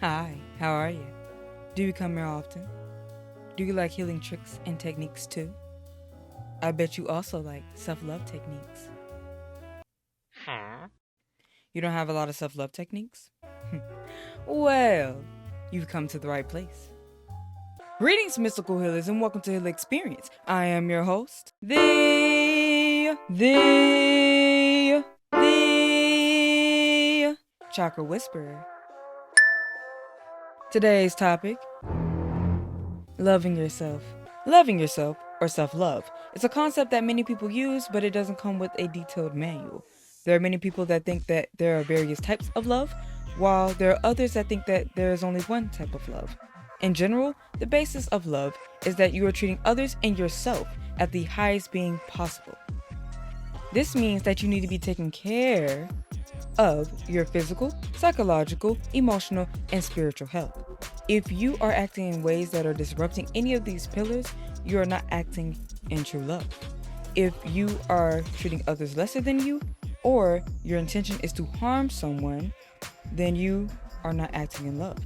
Hi, how are you? Do you come here often? Do you like healing tricks and techniques too? I bet you also like self-love techniques. You don't have a lot of self-love techniques? Well, you've come to the right place. Greetings, mystical healers, and welcome to Healer Experience. I am your host, the Chakra Whisperer. Today's topic: loving yourself. Loving yourself, or self-love, is a concept that many people use, but it doesn't come with a detailed manual. There are many people that think that there are various types of love, while there are others that think that there is only one type of love. In general, the basis of love is that you are treating others and yourself at the highest being possible. This means that you need to be taking care of your physical, psychological, emotional, and spiritual health. If you are acting in ways that are disrupting any of these pillars, you are not acting in true love. If you are treating others lesser than you, or your intention is to harm someone, then you are not acting in love.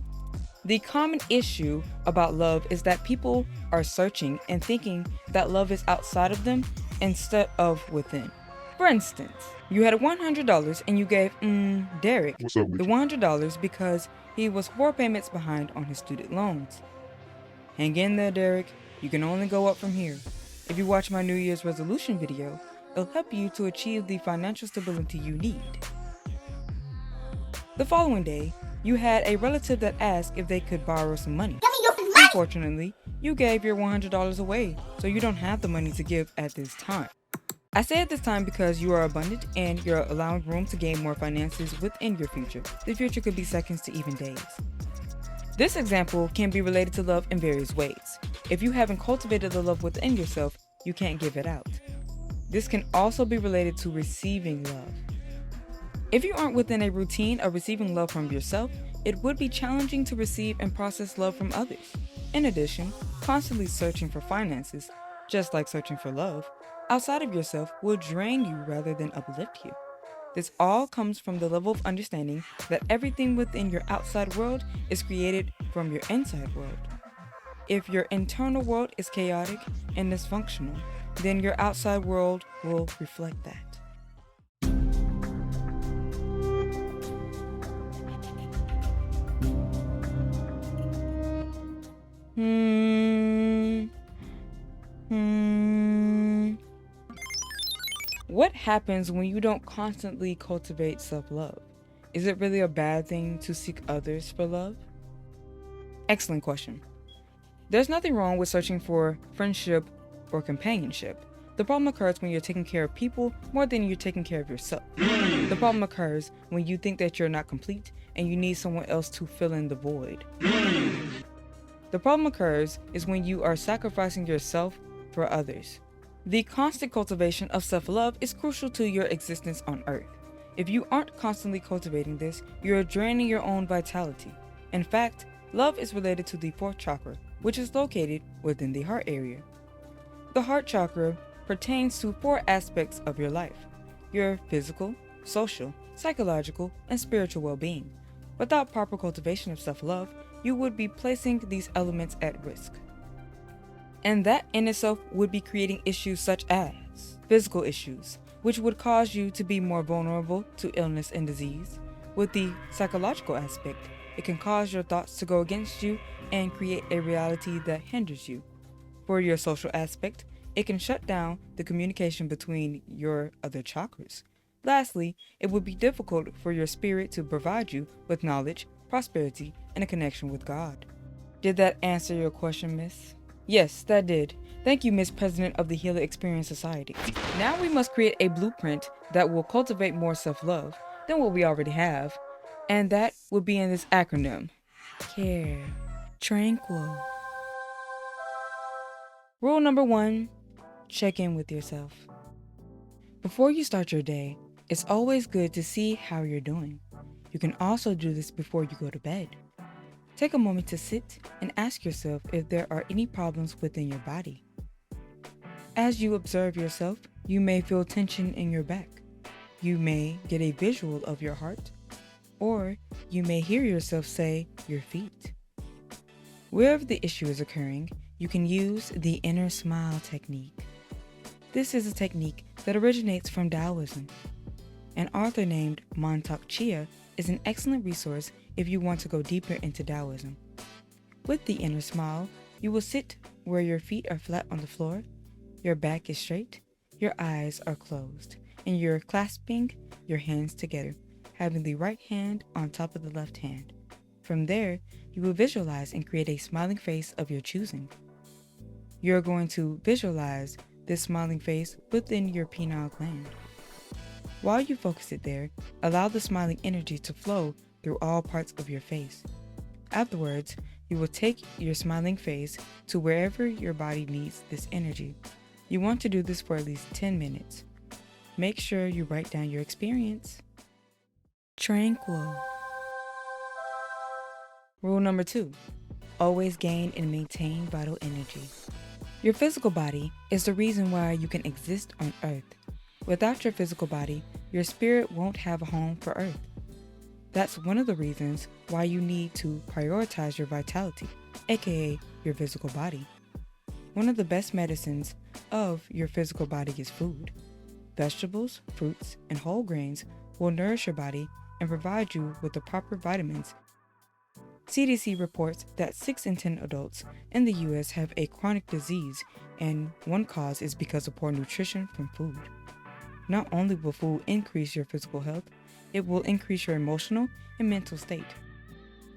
The common issue about love is that people are searching and thinking that love is outside of them instead of within. For instance, you had $100 and you gave Derek What's up with the you? $100 because he was 4 payments behind on his student loans. Hang in there, Derek. You can only go up from here. If you watch my New Year's resolution video, it'll help you to achieve the financial stability you need. The following day, you had a relative that asked if they could borrow some money. Unfortunately, you gave your $100 away, so you don't have the money to give at this time. I say at this time because you are abundant and you're allowing room to gain more finances within your future. The future could be seconds to even days. This example can be related to love in various ways. If you haven't cultivated the love within yourself, you can't give it out. This can also be related to receiving love. If you aren't within a routine of receiving love from yourself, it would be challenging to receive and process love from others. In addition, constantly searching for finances, just like searching for love, outside of yourself will drain you rather than uplift you. This all comes from the level of understanding that everything within your outside world is created from your inside world. If your internal world is chaotic and dysfunctional, then your outside world will reflect that. What happens when you don't constantly cultivate self-love? Is it really a bad thing to seek others for love? Excellent question. There's nothing wrong with searching for friendship or companionship. The problem occurs when you're taking care of people more than you're taking care of yourself. The problem occurs when you think that you're not complete and you need someone else to fill in the void. The problem occurs is when you are sacrificing yourself for others. The constant cultivation of self-love is crucial to your existence on Earth. If you aren't constantly cultivating this, you are draining your own vitality. In fact, love is related to the 4th chakra, which is located within the heart area. The heart chakra pertains to 4 aspects of your life: your physical, social, psychological, and spiritual well-being. Without proper cultivation of self-love, you would be placing these elements at risk. And that in itself would be creating issues such as physical issues, which would cause you to be more vulnerable to illness and disease. With the psychological aspect, it can cause your thoughts to go against you and create a reality that hinders you. For your social aspect, it can shut down the communication between your other chakras. Lastly, it would be difficult for your spirit to provide you with knowledge, prosperity, and a connection with God. Did that answer your question, miss? Yes, that did. Thank you, Miss President of the Healer Experience Society. Now we must create a blueprint that will cultivate more self-love than what we already have, and that would be in this acronym: CARE, tranquil. Rule number 1, check in with yourself. Before you start your day, it's always good to see how you're doing. You can also do this before you go to bed. Take a moment to sit and ask yourself if there are any problems within your body. As you observe yourself, you may feel tension in your back. You may get a visual of your heart. Or you may hear yourself say your feet. Wherever the issue is occurring, you can use the inner smile technique. This is a technique that originates from Taoism. An author named Montauk Chia is an excellent resource if you want to go deeper into Taoism. With the inner smile, you will sit where your feet are flat on the floor, your back is straight, your eyes are closed, and you're clasping your hands together, having the right hand on top of the left hand. From there, you will visualize and create a smiling face of your choosing. You're going to visualize this smiling face within your pineal gland. While you focus it there, allow the smiling energy to flow through all parts of your face. Afterwards, you will take your smiling face to wherever your body needs this energy. You want to do this for at least 10 minutes. Make sure you write down your experience. Tranquil. Rule number 2. Always gain and maintain vital energy. Your physical body is the reason why you can exist on Earth. Without your physical body, your spirit won't have a home for Earth. That's one of the reasons why you need to prioritize your vitality, aka your physical body. One of the best medicines of your physical body is food. Vegetables, fruits, and whole grains will nourish your body and provide you with the proper vitamins. CDC reports that 6 in 10 adults in the US have a chronic disease, and one cause is because of poor nutrition from food. Not only will food increase your physical health, it will increase your emotional and mental state.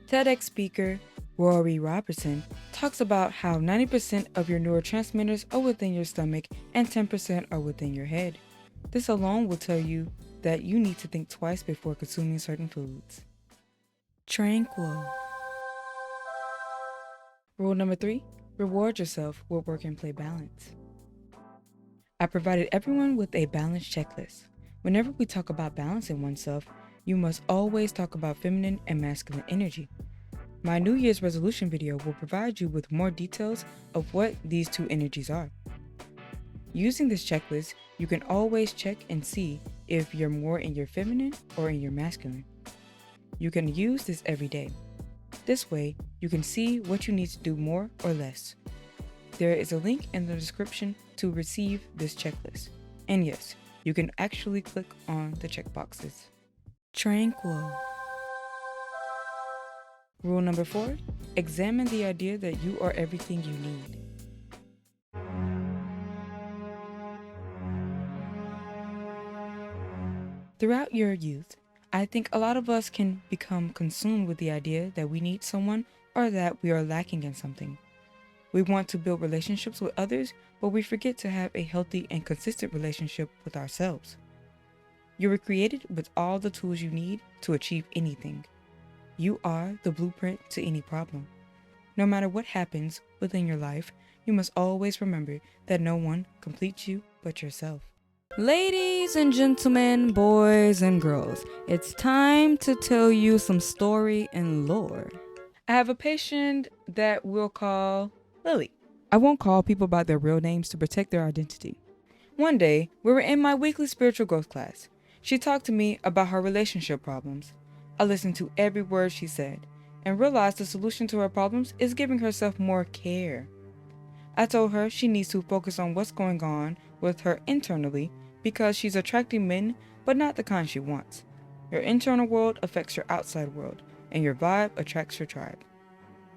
TEDx speaker Rory Robertson talks about how 90% of your neurotransmitters are within your stomach and 10% are within your head. This alone will tell you that you need to think twice before consuming certain foods. Tranquil. Rule number 3, reward yourself with work and play balance. I provided everyone with a balance checklist. Whenever we talk about balancing oneself, you must always talk about feminine and masculine energy. My New Year's resolution video will provide you with more details of what these two energies are. Using this checklist, you can always check and see if you're more in your feminine or in your masculine. You can use this every day. This way, you can see what you need to do more or less. There is a link in the description to receive this checklist. And yes, you can actually click on the checkboxes. Tranquil. Rule number 4, examine the idea that you are everything you need. Throughout your youth, I think a lot of us can become consumed with the idea that we need someone or that we are lacking in something. We want to build relationships with others, but we forget to have a healthy and consistent relationship with ourselves. You were created with all the tools you need to achieve anything. You are the blueprint to any problem. No matter what happens within your life, you must always remember that no one completes you but yourself. Ladies and gentlemen, boys and girls, it's time to tell you some story and lore. I have a patient that we'll call Lily. I won't call people by their real names to protect their identity. One day, we were in my weekly spiritual growth class. She talked to me about her relationship problems. I listened to every word she said and realized the solution to her problems is giving herself more care. I told her she needs to focus on what's going on with her internally because she's attracting men, but not the kind she wants. Your internal world affects your outside world, and your vibe attracts your tribe.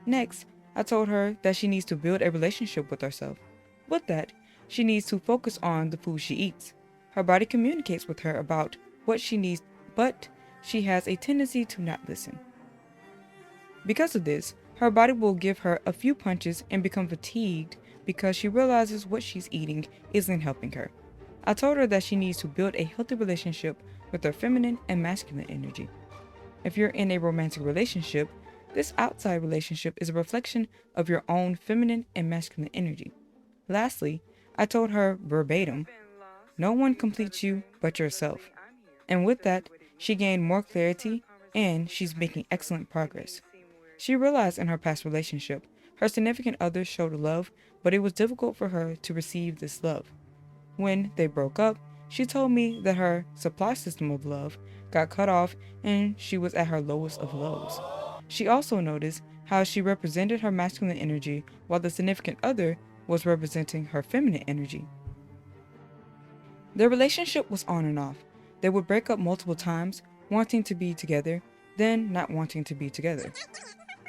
Next, I told her that she needs to build a relationship with herself. With that, she needs to focus on the food she eats. Her body communicates with her about what she needs, but she has a tendency to not listen. Because of this, her body will give her a few punches and become fatigued because she realizes what she's eating isn't helping her. I told her that she needs to build a healthy relationship with her feminine and masculine energy. If you're in a romantic relationship, this outside relationship is a reflection of your own feminine and masculine energy. Lastly, I told her verbatim, no one completes you but yourself. And with that, she gained more clarity and she's making excellent progress. She realized in her past relationship, her significant other showed love, but it was difficult for her to receive this love. When they broke up, she told me that her supply system of love got cut off and she was at her lowest of lows. She also noticed how she represented her masculine energy while the significant other was representing her feminine energy. Their relationship was on and off. They would break up multiple times, wanting to be together, then not wanting to be together.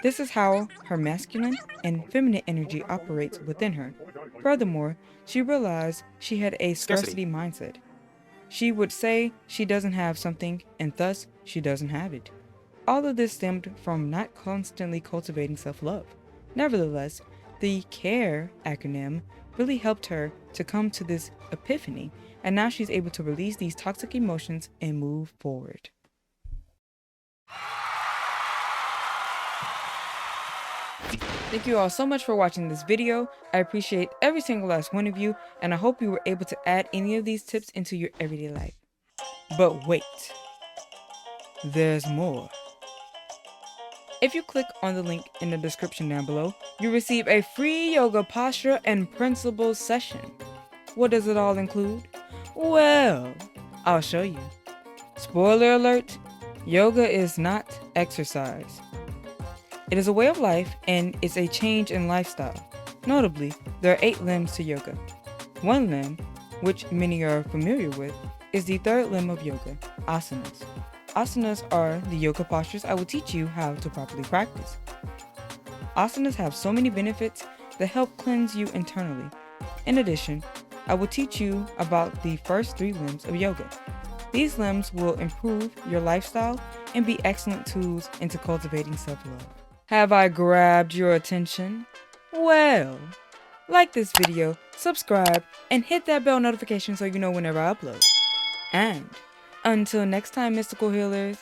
This is how her masculine and feminine energy operates within her. Furthermore, she realized she had a scarcity mindset. She would say she doesn't have something, and thus she doesn't have it. All of this stemmed from not constantly cultivating self-love. Nevertheless, the CARE acronym really helped her to come to this epiphany, and now she's able to release these toxic emotions and move forward. Thank you all so much for watching this video. I appreciate every single last one of you, and I hope you were able to add any of these tips into your everyday life. But wait, there's more. If you click on the link in the description down below, you receive a free yoga posture and principles session. What does it all include? Well, I'll show you. Spoiler alert, yoga is not exercise. It is a way of life and it's a change in lifestyle. Notably, there are 8 limbs to yoga. One limb, which many are familiar with, is the third limb of yoga, asanas. Asanas are the yoga postures I will teach you how to properly practice. Asanas have so many benefits that help cleanse you internally. In addition, I will teach you about the first 3 limbs of yoga. These limbs will improve your lifestyle and be excellent tools into cultivating self-love. Have I grabbed your attention? Well, like this video, subscribe, and hit that bell notification so you know whenever I upload. And until next time, mystical healers.